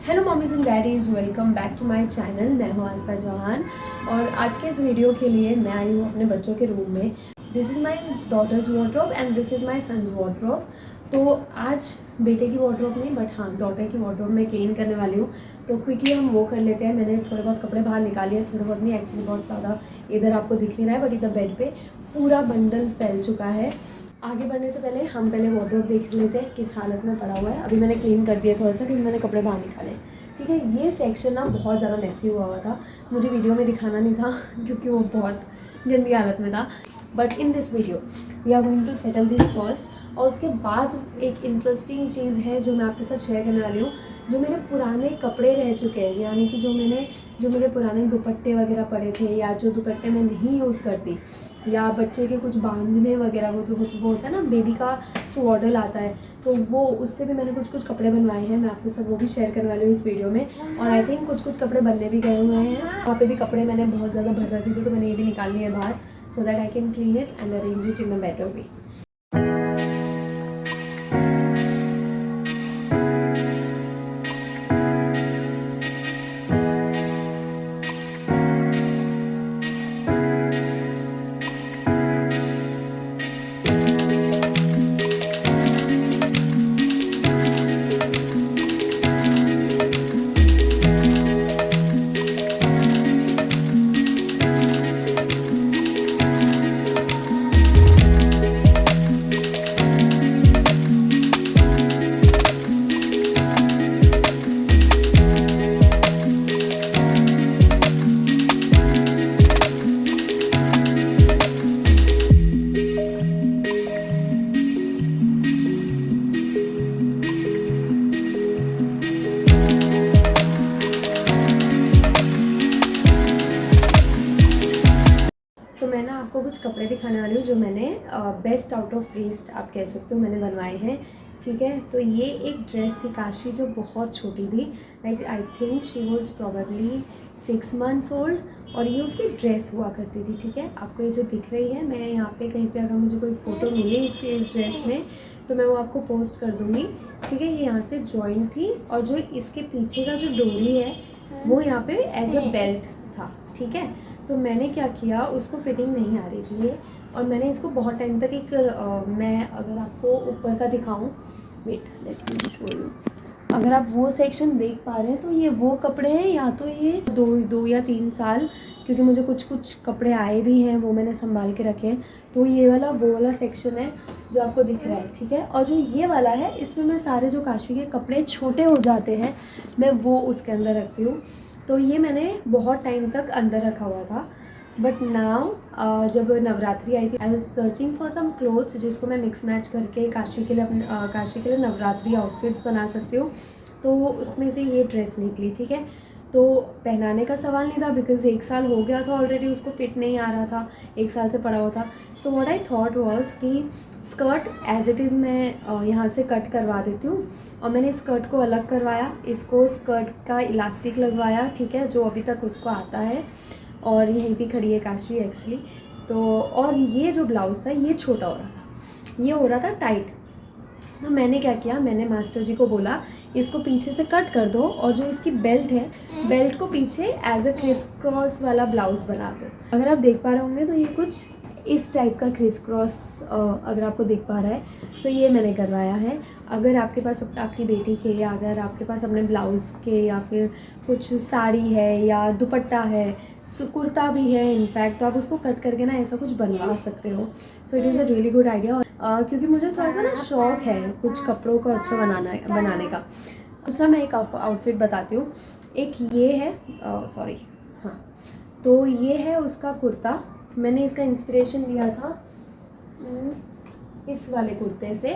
Hello mummies and daddies, welcome back to my channel. मैं हूँ आस्था चौहान और आज के इस वीडियो के लिए मैं आई हूँ अपने बच्चों के रूम में। This is my daughter's wardrobe and this is my son's wardrobe. तो आज बेटे की वार्डरोब नहीं बट हाँ डॉटर की वार्डरोब मैं क्लीन करने वाली हूँ। तो क्विकली हम वो कर लेते हैं। मैंने थोड़े बहुत कपड़े बाहर निकाले हैं, थोड़े बहुत नहीं, एक्चुअली बहुत ज़्यादा इधर आपको दिख नहीं रहा है बट इधर बेड पे पूरा बंडल फैल चुका है। आगे बढ़ने से पहले हम पहले वार्डरोब देख लेते हैं किस हालत में पड़ा हुआ है। अभी मैंने क्लीन कर दिया थोड़ा सा क्योंकि मैंने कपड़े बाहर निकाले। ठीक है, ये सेक्शन ना बहुत ज़्यादा मैसी हुआ था, मुझे वीडियो में दिखाना नहीं था क्योंकि वो बहुत गंदी हालत में था। But in this video we are going to settle this first. और उसके बाद एक इंटरेस्टिंग चीज़ है जो मैं आपके साथ शेयर करने वाली हूँ। जो मेरे पुराने कपड़े रह चुके हैं, यानी कि जो मेरे पुराने दुपट्टे वगैरह पड़े थे या जो दुपट्टे मैं नहीं यूज़ करती या बच्चे के कुछ बांधने वगैरह वो होता है ना, बेबी का स्वाडल आता है, तो वो उससे भी मैंने कुछ कपड़े बनवाए हैं। मैं आपके साथ वो भी शेयर करने वाली हूँ इस वीडियो में। और आई थिंक कुछ कपड़े बनने भी गए हुए हैं। वहाँ पे भी कपड़े मैंने बहुत ज़्यादा भर रखे थे तो मैंने ये भी निकाल लिया है बाहर, so that I can clean it and arrange it in a better way. तो मैं ना आपको कुछ कपड़े दिखाने वाली हूँ जो मैंने बेस्ट आउट ऑफ वेस्ट आप कह सकते हो मैंने बनवाए हैं। ठीक है, तो ये एक ड्रेस थी काशी जो बहुत छोटी थी, like I think she was probably 6 months old, और ये उसकी ड्रेस हुआ करती थी। ठीक है, आपको ये जो दिख रही है, मैं यहाँ पे कहीं पे अगर मुझे कोई फ़ोटो मिले इस ड्रेस में तो मैं वो आपको पोस्ट कर दूँगी। ठीक है, ये यहाँ से जॉइंट थी और जो इसके पीछे का जो डोरी है वो यहाँ पे एज अ बेल्ट था। ठीक है, तो मैंने क्या किया, उसको फिटिंग नहीं आ रही थी ये, और मैंने इसको बहुत टाइम तक मैं अगर आपको ऊपर का दिखाऊं, wait let me show you. अगर आप वो सेक्शन देख पा रहे हैं तो ये वो कपड़े हैं, या तो ये दो या 3 साल, क्योंकि मुझे कुछ कपड़े आए भी हैं वो मैंने संभाल के रखे हैं। तो ये वाला वो वाला सेक्शन है जो आपको दिख रहा है। ठीक है, और जो ये वाला है इसमें मैं सारे जो काशी के कपड़े छोटे हो जाते हैं मैं वो उसके अंदर रखती हूँ। तो ये मैंने बहुत टाइम तक अंदर रखा हुआ था, बट नाउ जब नवरात्रि आई थी I was searching for some clothes जिसको मैं मिक्स मैच करके काशी के लिए नवरात्रि आउटफिट्स बना सकती हूँ। तो उसमें से ये ड्रेस निकली। ठीक है, तो पहनाने का सवाल नहीं था बिकॉज 1 साल हो गया था ऑलरेडी, उसको फिट नहीं आ रहा था, 1 साल से पड़ा हुआ था। So what I thought was कि स्कर्ट एज इट इज़ मैं यहाँ से कट करवा देती हूँ, और मैंने स्कर्ट को अलग करवाया, इसको स्कर्ट का इलास्टिक लगवाया। ठीक है, जो अभी तक उसको आता है, और यहीं पे खड़ी है काशी एक्चुअली। तो और ये जो ब्लाउज़ था ये छोटा हो रहा था, ये हो रहा था टाइट। तो मैंने क्या किया, मैंने मास्टर जी को बोला इसको पीछे से कट कर दो और जो इसकी बेल्ट है बेल्ट को पीछे एज अ क्रिस क्रॉस वाला ब्लाउज़ बना दो। अगर आप देख पा रहे होंगे तो ये कुछ इस टाइप का क्रिस क्रॉस अगर आपको दिख पा रहा है तो ये मैंने करवाया है। अगर आपके पास आपकी बेटी के, या अगर आपके पास अपने ब्लाउज़ के, या फिर कुछ साड़ी है या दुपट्टा है, कुर्ता भी है इनफैक्ट, तो आप उसको कट करके ना ऐसा कुछ बनवा सकते हो। So it is a really good idea. क्योंकि मुझे थोड़ा सा ना शौक है कुछ कपड़ों को अच्छा बनाने का। दूसरा मैं एक आउटफिट बताती हूँ। एक ये है सॉरी हाँ, तो ये है उसका कुर्ता। मैंने इसका इंस्पिरेशन लिया था इस वाले कुर्ते से,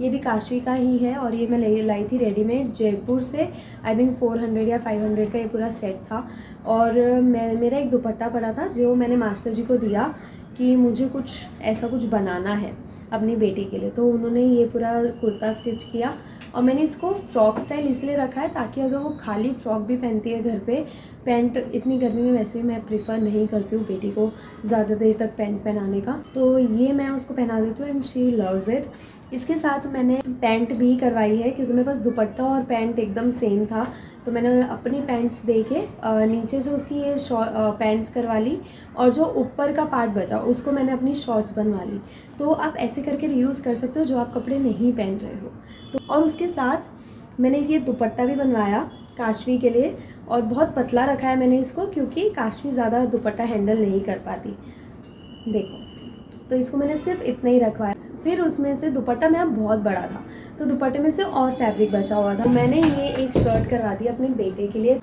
ये भी काशी का ही है और ये मैं लाई थी रेडीमेड जयपुर से। आई थिंक 400 या 500 का ये पूरा सेट था। और मेरा एक दुपट्टा पड़ा था जो मैंने मास्टर जी को दिया कि मुझे कुछ ऐसा कुछ बनाना है अपनी बेटी के लिए, तो उन्होंने ये पूरा कुर्ता स्टिच किया। और मैंने इसको फ्रॉक स्टाइल इसलिए रखा है ताकि अगर वो खाली फ्रॉक भी पहनती है घर पे, पैंट इतनी गर्मी में वैसे भी मैं प्रिफर नहीं करती हूँ बेटी को ज़्यादा देर तक पैंट पहनाने का, तो ये मैं उसको पहना देती हूँ एंड शी लव्स इट। इसके साथ मैंने पैंट भी करवाई है क्योंकि मेरे पास दुपट्टा और पैंट एकदम सेम था, तो मैंने अपनी पैंट्स दे के नीचे से उसकी ये पैंट्स करवा ली और जो ऊपर का पार्ट बचा उसको मैंने अपनी शॉर्ट्स बनवा ली। तो आप ऐसे करके रीयूज़ कर सकते हो जो आप कपड़े नहीं पहन रहे हो। तो और उसके साथ मैंने ये दुपट्टा भी बनवाया काशवी के लिए, और बहुत पतला रखा है मैंने इसको क्योंकि काशवी ज़्यादा दुपट्टा हैंडल नहीं कर पाती। देखो, तो इसको मैंने सिर्फ इतना ही रखवाया। फिर उसमें से दुपट्टा मेरा बहुत बड़ा था तो दुपट्टे में से और फैब्रिक बचा हुआ था। मैंने ये एक शर्ट करवा दी अपने बेटे के लिए।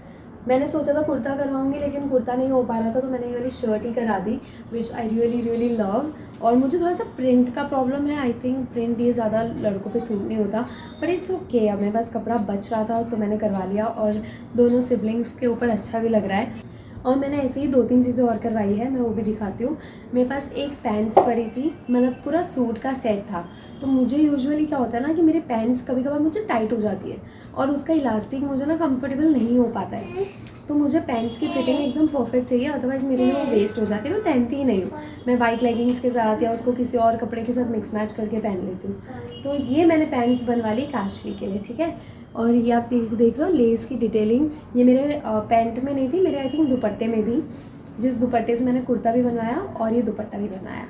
मैंने सोचा था कुर्ता करवाऊंगी लेकिन कुर्ता नहीं हो पा रहा था, तो मैंने ये वाली शर्ट ही करा दी, विच आई रियली लव। और मुझे थोड़ा सा प्रिंट का प्रॉब्लम है, आई थिंक प्रिंट ये ज़्यादा लड़कों पे सूट नहीं होता, बट इट्स ओके। अब मेरे पास कपड़ा बच रहा था तो मैंने करवा लिया और दोनों सिबलिंग्स के ऊपर अच्छा भी लग रहा है। और मैंने ऐसे ही 2-3 चीज़ें और करवाई है, मैं वो भी दिखाती हूँ। मेरे पास एक पैंट्स पड़ी थी, मतलब पूरा सूट का सेट था। तो मुझे यूजुअली क्या होता है ना कि मेरे पैंट्स कभी कभार मुझे टाइट हो जाती है और उसका इलास्टिक मुझे ना कंफर्टेबल नहीं हो पाता है, तो मुझे पैंट्स की फिटिंग एकदम परफेक्ट चाहिए, अदरवाइज़ मेरे लिए वो वेस्ट हो जाती है। मैं पहनती ही नहीं हूँ, मैं वाइट लेगिंग्स के साथ या उसको किसी और कपड़े के साथ मिक्स मैच करके पहन लेती हूँ। तो ये मैंने पैंट्स बनवा ली काशवी के लिए, ठीक है। और ये आप देख लो लेस की डिटेलिंग, ये मेरे पैंट में नहीं थी, मेरे आई थिंक दुपट्टे में थी, जिस दुपट्टे से मैंने कुर्ता भी बनवाया और ये दुपट्टा भी बनाया।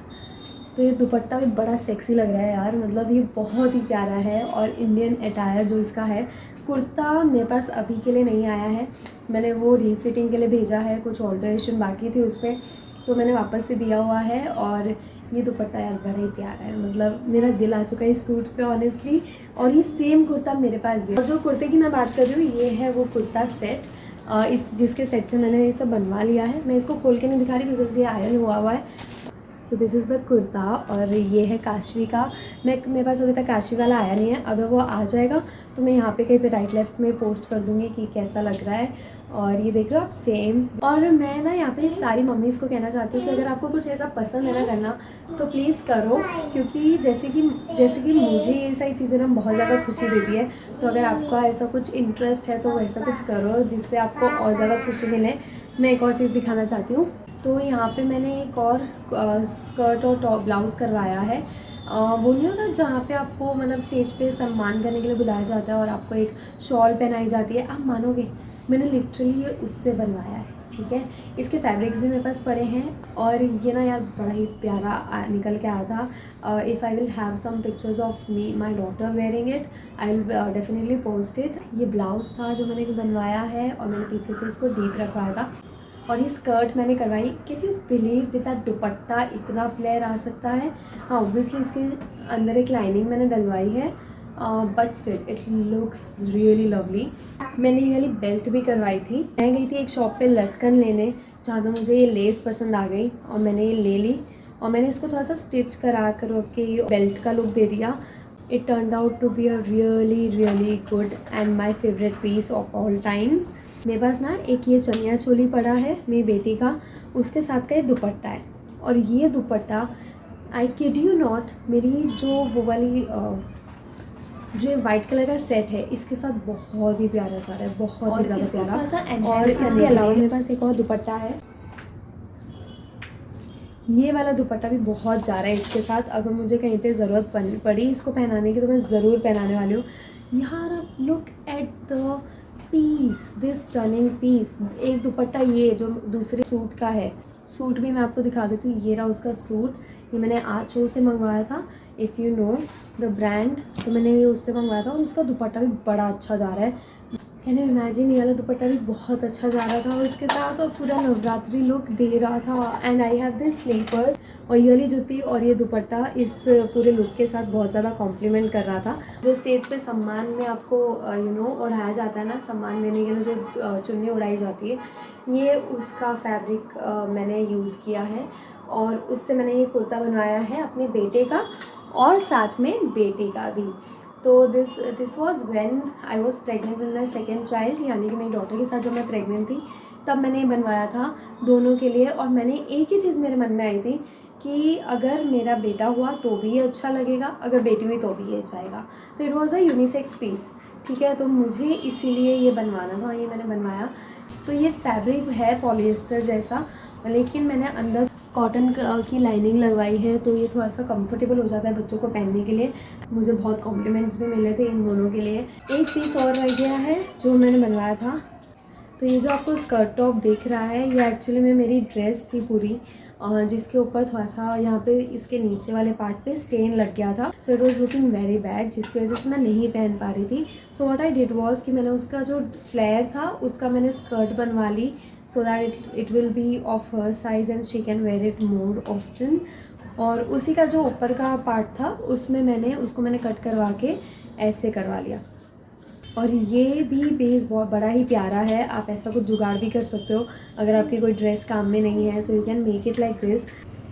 तो ये दुपट्टा भी बड़ा सेक्सी लग रहा है यार, मतलब ये बहुत ही प्यारा है। और इंडियन अटायर जो इसका है, कुर्ता मेरे पास अभी के लिए नहीं आया है, मैंने वो रीफिटिंग के लिए भेजा है, कुछ ऑल्टरेशन बाकी थी उस पर, तो मैंने वापस से दिया हुआ है। और ये दुपट्टा यार बड़ा ही प्यारा है, मतलब मेरा दिल आ चुका है इस सूट पे ऑनेस्टली। और ये सेम कुर्ता मेरे पास भी है। और जो कुर्ते की मैं बात कर रही हूँ, ये है वो कुर्ता सेट, इस जिसके सेट से मैंने ये सब बनवा लिया है। मैं इसको खोल के नहीं दिखा रही बिकॉज ये आयरन हुआ हुआ है। So this is the kurta, और ये है काशवी का। मेरे पास अभी तक काशवी वाला आया नहीं है, अगर वो आ जाएगा तो मैं यहाँ पे कहीं पे राइट लेफ्ट में पोस्ट कर दूँगी कि कैसा लग रहा है। और ये देख रहे हो आप सेम। और मैं ना यहाँ पे सारी मम्मीज़ को कहना चाहती हूँ कि अगर आपको कुछ ऐसा पसंद है ना करना, तो प्लीज़ करो, क्योंकि जैसे कि मुझे ये सारी चीज़ें ना बहुत ज़्यादा खुशी देती है। तो अगर आपका ऐसा कुछ इंटरेस्ट है तो वैसा कुछ करो जिससे आपको और ज़्यादा खुशी मिले। मैं एक और चीज़ दिखाना चाहती हूँ, तो यहाँ पे मैंने एक और स्कर्ट और टॉप ब्लाउज़ करवाया है। वो नहीं होता जहाँ पे आपको मतलब स्टेज पे सम्मान करने के लिए बुलाया जाता है और आपको एक शॉल पहनाई जाती है, आप मानोगे मैंने लिटरली ये उससे बनवाया है, ठीक है। इसके फैब्रिक्स भी मेरे पास पड़े हैं और ये ना यार बड़ा ही प्यारा निकल के आया था। If I will have some pictures of me my daughter wearing it, I will definitely post it. ये ब्लाउज़ था जो मैंने बनवाया है और मैंने पीछे से इसको डीप रखवाया था। और ये स्कर्ट मैंने करवाई, can you believe with that दुपट्टा इतना फ्लेयर आ सकता है। हाँ ऑब्वियसली इसके अंदर एक लाइनिंग मैंने डलवाई है, but still it looks really lovely. मैंने ये वाली बेल्ट भी करवाई थी। मैं गई थी एक शॉप पे लटकन लेने, जहाँ पे मुझे ये लेस पसंद आ गई और मैंने ये ले ली और मैंने इसको थोड़ा सा स्टिच करा कर के बेल्ट का लुक दे दिया। It turned out to be a really good and my favourite piece of all times. मेरे पास ना एक ये चनिया चोली पड़ा है मेरी बेटी का, उसके साथ का ये दुपट्टा है। और ये दुपट्टा आई किड यू नॉट, मेरी जो वो वाली जो वाइट कलर का सेट है इसके साथ बहुत ही प्यारा जा रहा है, बहुत ही ज़्यादा प्यारा। और इसके अलावा मेरे पास एक और दुपट्टा है, ये वाला दुपट्टा भी बहुत जा रहा है इसके साथ। अगर मुझे कहीं पे ज़रूरत पड़ी इसको पहनाने की तो मैं ज़रूर पहनाने वाली हूँ। यार अब look at the piece, this turning piece. एक दुपट्टा ये जो दूसरे सूट का है, सूट भी मैं आपको दिखा देती हूँ। ये रहा उसका सूट, ये मैंने आचो से मंगवाया था, if you know the brand, तो मैंने ये उससे मंगवाया था। और उसका दुपट्टा भी बड़ा अच्छा जा रहा है, कैन यू इमेजिन। ये वाला दुपट्टा भी बहुत अच्छा जा रहा था उसके साथ और पूरा नवरात्रि लुक दे रहा था। And I have this slippers, और ये वाली जूती और ये दुपट्टा इस पूरे लुक के साथ बहुत ज़्यादा कॉम्प्लीमेंट कर रहा था। जो स्टेज पे सम्मान में आपको ओढ़ाया जाता है ना, सम्मान देने के लिए जो चुन्नी उड़ाई जाती है, ये उसका फैब्रिक मैंने यूज़ किया है। और उससे मैंने ये कुर्ता बनवाया है अपने बेटे का और साथ में बेटी का भी। तो this was when I was pregnant with my second child, यानी कि मेरी डॉटर के साथ जब मैं प्रेग्नेंट थी तब मैंने ये बनवाया था दोनों के लिए। और मैंने एक ही चीज़ मेरे मन में आई थी कि अगर मेरा बेटा हुआ तो भी ये अच्छा लगेगा, अगर बेटी हुई तो भी ये जाएगा। तो it was a unisex piece, ठीक है। तो मुझे इसीलिए ये बनवाना था, ये मैंने बनवाया। तो ये फैब्रिक है पॉलिएस्टर जैसा, लेकिन मैंने अंदर कॉटन की लाइनिंग लगवाई है, तो ये थोड़ा सा कंफर्टेबल हो जाता है बच्चों को पहनने के लिए। मुझे बहुत कॉम्प्लीमेंट्स भी मिले थे इन दोनों के लिए। एक पीस और रह गया है जो मैंने बनवाया था। तो ये जो आपको स्कर्ट टॉप दिख रहा है, ये एक्चुअली में मेरी ड्रेस थी पूरी, जिसके ऊपर थोड़ा सा यहाँ पे इसके नीचे वाले पार्ट पे स्टेन लग गया था। So it was looking very bad, जिसकी वजह से मैं नहीं पहन पा रही थी। So what I did was कि मैंने उसका जो फ्लेयर था उसका मैंने स्कर्ट बनवा ली, so that it will be of her size and she can wear it more often. और उसी का जो ऊपर का पार्ट था उसमें मैंने कट करवा के ऐसे करवा लिया। और ये भी बेस बहुत बड़ा ही प्यारा है, आप ऐसा कुछ जुगाड़ भी कर सकते हो अगर आपकी कोई ड्रेस काम में नहीं है। So you can make it like this.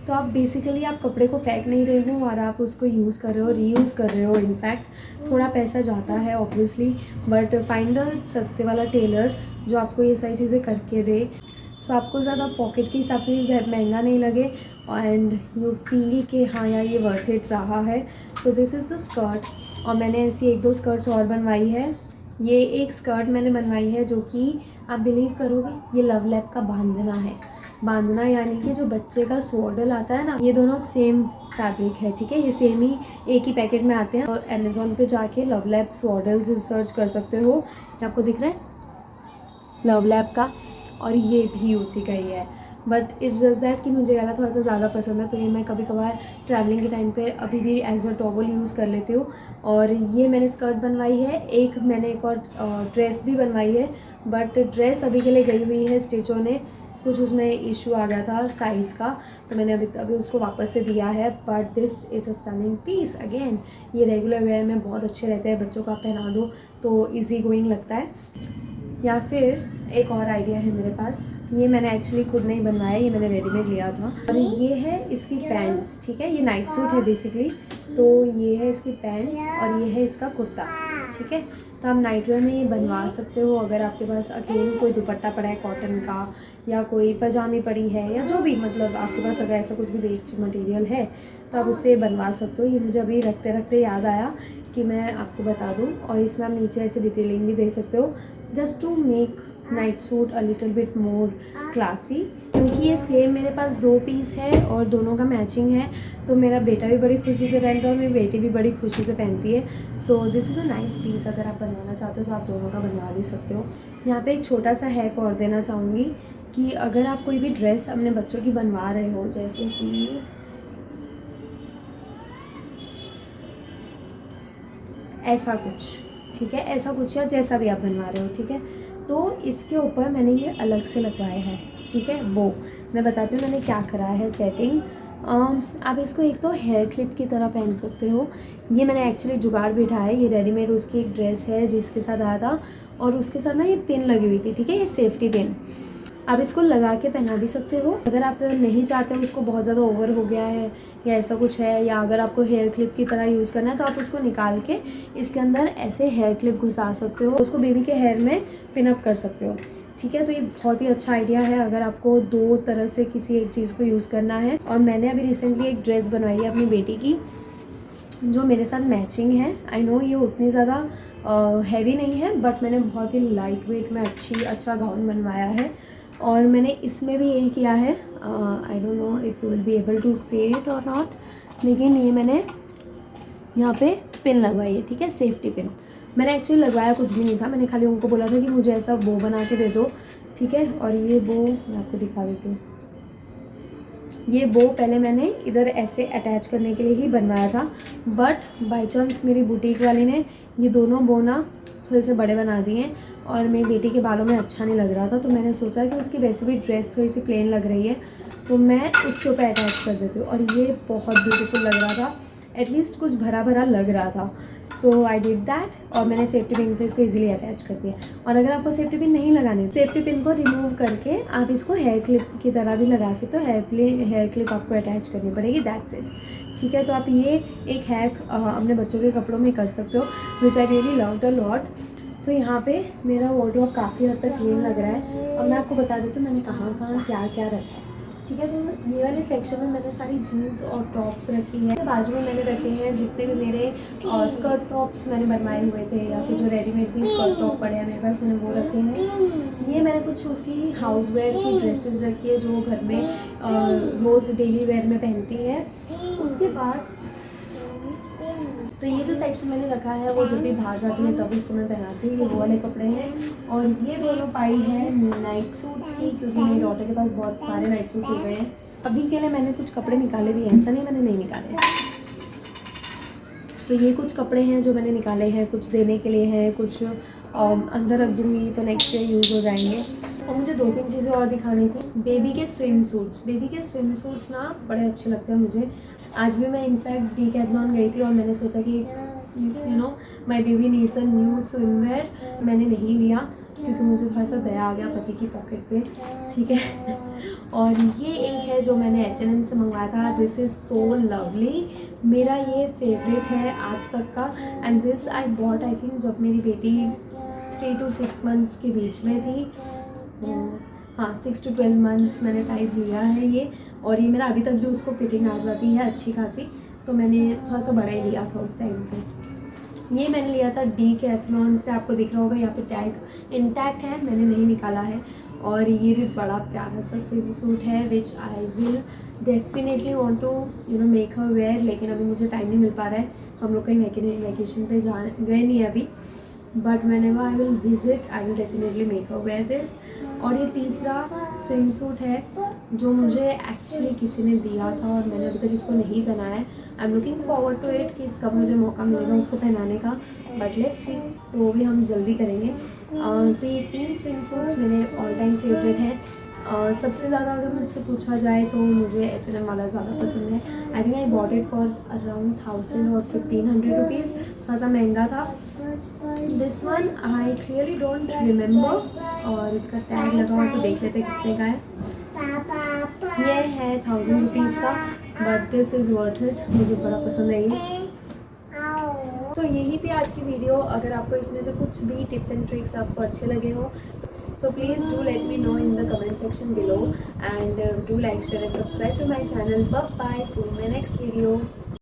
तो आप बेसिकली आप कपड़े को फेंक नहीं रहे हो और आप उसको यूज़ कर रहे हो, रीयूज़ कर रहे हो। इनफैक्ट थोड़ा पैसा जाता है ऑब्वियसली, बट फाइंड अ सस्ते वाला टेलर जो आपको ये सारी चीज़ें करके दे। सो आपको ज़्यादा पॉकेट के हिसाब से भी महंगा नहीं लगे एंड यू फील कि हाँ यार ये वर्थ इट रहा है। So this is the skirt. और मैंने ऐसी 1-2 स्कर्ट्स और बनवाई है। ये एक स्कर्ट मैंने बनवाई है जो कि आप बिलीव करोगे ये लव लैप का बांधना है। बांधना यानी कि जो बच्चे का स्वॉडल आता है ना, ये दोनों सेम फैब्रिक है, ठीक है। ये सेम ही एक ही पैकेट में आते हैं। और अमेज़ॉन पे जाके लव लैप स्वॉडल्स सर्च कर सकते हो, ये आपको दिख रहा है लव लैप का, और ये भी उसी का ही है। बट इट्स जस्ट दैट कि मुझे वाला थोड़ा सा ज़्यादा पसंद है, तो ये मैं कभी कभार ट्रैवलिंग के टाइम पे अभी भी एज अ टॉवल यूज़ कर लेती हूँ। और ये मैंने स्कर्ट बनवाई है। मैंने एक और ड्रेस भी बनवाई है, बट ड्रेस अभी के लिए गई हुई है स्टिच होने, कुछ उसमें इशू आ गया था साइज़ का, तो मैंने अभी उसको वापस से दिया है। But this is a stunning piece again. ये रेगुलर वेयर में बहुत अच्छे रहते हैं, बच्चों को आप पहना दो तो ईजी गोइंग लगता है। या फिर एक और आइडिया है मेरे पास, ये मैंने एक्चुअली खुद नहीं बनवाया, ये मैंने रेडीमेड लिया था। और ये है इसकी पैंट्स, ठीक है। ये नाइट सूट है बेसिकली, तो ये है इसकी पैंट्स और ये है इसका कुर्ता, ठीक है। तो आप नाइट वेयर में ये बनवा सकते हो अगर आपके पास अकेले कोई दुपट्टा पड़ा है कॉटन का, या कोई पजामी पड़ी है, या जो भी मतलब आपके पास अगर ऐसा कुछ भी वेस्ट मटेरियल है तो आप उससे बनवा सकते हो। ये मुझे अभी रखते रखते याद आया कि मैं आपको बता दूं। और इसमें आप नीचे ऐसे डिटेलिंग भी दे सकते हो, just to make night suit a little bit more classy. क्योंकि ये सेम मेरे पास 2 पीस है और दोनों का मैचिंग है, तो मेरा बेटा भी बड़ी खुशी से पहनता है और मेरी बेटी भी बड़ी खुशी से पहनती है। So this is a nice piece. अगर आप बनवाना चाहते हो तो आप दोनों का बनवा भी सकते हो। यहाँ पे एक छोटा सा हैक और देना चाहूँगी कि अगर आप कोई भी ड्रेस अपने बच्चों की बनवा रहे हो, जैसे कि ऐसा कुछ, ठीक है, ऐसा कुछ या जैसा भी आप बनवा रहे हो, ठीक है, तो इसके ऊपर मैंने ये अलग से लगवाया है, ठीक है। वो मैं बताती हूँ मैंने क्या करा है सेटिंग। आप इसको एक तो हेयर क्लिप की तरह पहन सकते हो। ये मैंने एक्चुअली जुगाड़ बिठाया है, ये रेडीमेड उसकी एक ड्रेस है जिसके साथ आया था, और उसके साथ ना ये पिन लगी हुई थी, ठीक है, ये सेफ्टी पिन। आप इसको लगा के पहना भी सकते हो। अगर आप नहीं चाहते हो उसको बहुत ज़्यादा ओवर हो गया है या ऐसा कुछ है, या अगर आपको हेयर क्लिप की तरह यूज़ करना है, तो आप उसको निकाल के इसके अंदर ऐसे हेयर क्लिप घुसा सकते हो, उसको बेबी के हेयर में पिन अप कर सकते हो, ठीक है। तो ये बहुत ही अच्छा आइडिया है अगर आपको 2 तरह से किसी एक चीज़ को यूज़ करना है। और मैंने अभी रिसेंटली एक ड्रेस बनवाई है अपनी बेटी की जो मेरे साथ मैचिंग है। आई नो ये उतनी ज़्यादा हैवी नहीं है, बट मैंने बहुत ही लाइट वेट में अच्छा गाउन बनवाया है। और मैंने इसमें भी यही किया है, I don't know if you will be able to say it और नॉट, लेकिन ये मैंने यहाँ पे पिन लगवाई है, ठीक है, सेफ्टी पिन। मैंने एक्चुअली लगवाया कुछ भी नहीं था, मैंने खाली उनको बोला था कि मुझे ऐसा बो बना के दे दो, ठीक है। और ये बो मैं आपको दिखा देती हूँ। ये बो पहले मैंने इधर ऐसे अटैच करने के लिए ही बनवाया था, बट बाय चांस मेरी बुटीक वाली ने ये दोनों बो ना थोड़े से बड़े बना दिए और मेरी बेटी के बालों में अच्छा नहीं लग रहा था। तो मैंने सोचा कि उसकी वैसे भी ड्रेस थोड़ी सी प्लेन लग रही है, तो मैं उसके ऊपर अटैच कर देती हूँ। और ये बहुत ब्यूटीफुल लग रहा था, एटलीस्ट कुछ भरा भरा लग रहा था। सो आई डिड दैट, और मैंने सेफ्टी पिन से इसको इजीली अटैच कर दिया। और अगर आपको सेफ्टी पिन नहीं लगानी, सेफ्टी पिन को रिमूव करके आप इसको हेयर क्लिप की तरह भी लगा सकते हो। हेयर क्लिप आपको अटैच करनी पड़ेगी, दैट्स इट, ठीक है। तो आप ये एक हैक अपने बच्चों के कपड़ों में कर सकते हो, which I really loved a lot. तो यहाँ पे मेरा वार्डरोब काफ़ी हद तक क्लीन लग रहा है। और मैं आपको बता देती हूँ मैंने कहाँ कहाँ क्या क्या रखा है, ठीक है। तो ये वाले सेक्शन में मैंने सारी जीन्स और टॉप्स रखी है। बाजू में मैंने रखे हैं जितने भी मेरे स्कर्ट टॉप्स मैंने बनवाए हुए थे या फिर जो रेडीमेड भी स्कर्ट टॉप पड़े हैं मेरे पास, मैंने वो रखे हैं। ये मैंने कुछ उसकी हाउस वेयर की ड्रेसेस रखी है जो घर में रोज़ डेली वेयर में पहनती है। उसके बाद तो ये जो सेक्शन मैंने रखा है वो जब भी बाहर जाती है तब उसको मैं पहनाती हूँ। ये वो वाले कपड़े हैं और ये दोनों पाई है नाइट सूट्स की, क्योंकि मेरी डॉटर के पास बहुत सारे नाइट सूट्स हो गए हैं। अभी के लिए मैंने कुछ कपड़े निकाले भी हैं, ऐसा नहीं मैंने नहीं निकाले। तो ये कुछ कपड़े हैं जो मैंने निकाले हैं, कुछ देने के लिए हैं, कुछ अंदर रख दूँगी तो नेक्स्ट डे यूज़ हो जाएंगे। और मुझे 2-3 चीज़ें और दिखानी थी। बेबी के स्विम सूट्स ना बड़े अच्छे लगते हैं मुझे। आज भी मैं इनफैक्ट डीकैथलॉन गई थी और मैंने सोचा कि you know my baby needs a new swimwear. मैंने नहीं लिया क्योंकि मुझे थोड़ा सा दया आ गया पति की पॉकेट पे, ठीक है। और ये एक है जो मैंने H&M से मंगवाया था। दिस इज़ सो लवली, मेरा ये फेवरेट है आज तक का। And this I bought I think जब मेरी बेटी 3 to 6 मंथ्स के बीच में थी। हाँ 6 to 12 मंथ्स मैंने साइज़ लिया है ये, और ये मेरा अभी तक भी उसको फिटिंग आ जाती है अच्छी खासी। तो मैंने थोड़ा सा बड़ा ही लिया था उस टाइम पे। ये मैंने लिया था डीकैथलॉन से, आपको दिख रहा होगा यहाँ पे टैग इंटैक्ट है, मैंने नहीं निकाला है। और ये भी बड़ा प्यारा सा स्विम सूट है which I will definitely want to make her wear, लेकिन अभी मुझे टाइम नहीं मिल पा रहा है। हम लोग कहीं वैकेशन पे गए नहीं है अभी, but whenever I will visit I will definitely make her wear this। और ये तीसरा स्विम सूट है जो मुझे एक्चुअली किसी ने दिया था और मैंने अभी तक इसको नहीं पहनाया है। I am looking forward to it कि कब मुझे मौका मिलेगा उसको पहनाने का, बट लेट्स सी, तो वो भी हम जल्दी करेंगे। तो ये 3 स्विम सूट्स मेरे ऑल टाइम फेवरेट हैं। सबसे ज़्यादा अगर मुझसे पूछा जाए तो मुझे H&M वाला ज़्यादा पसंद है। I think I bought it for around 1000 और 1500 रुपीज़, थोड़ा सा महंगा था। This one I clearly don't remember, और इसका टैग लगा हुआ तो देख लेते कितने का है। ये है 1000 रुपीज़ का, but this is worth it, मुझे बड़ा पसंद है ये। तो यही थी आज की वीडियो। अगर आपको इसमें से कुछ भी टिप्स एंड ट्रिक्स आपको अच्छे लगे हो so please do let me know in the comment section below, and do like, share and subscribe to my channel. Bye bye, see you in my next video.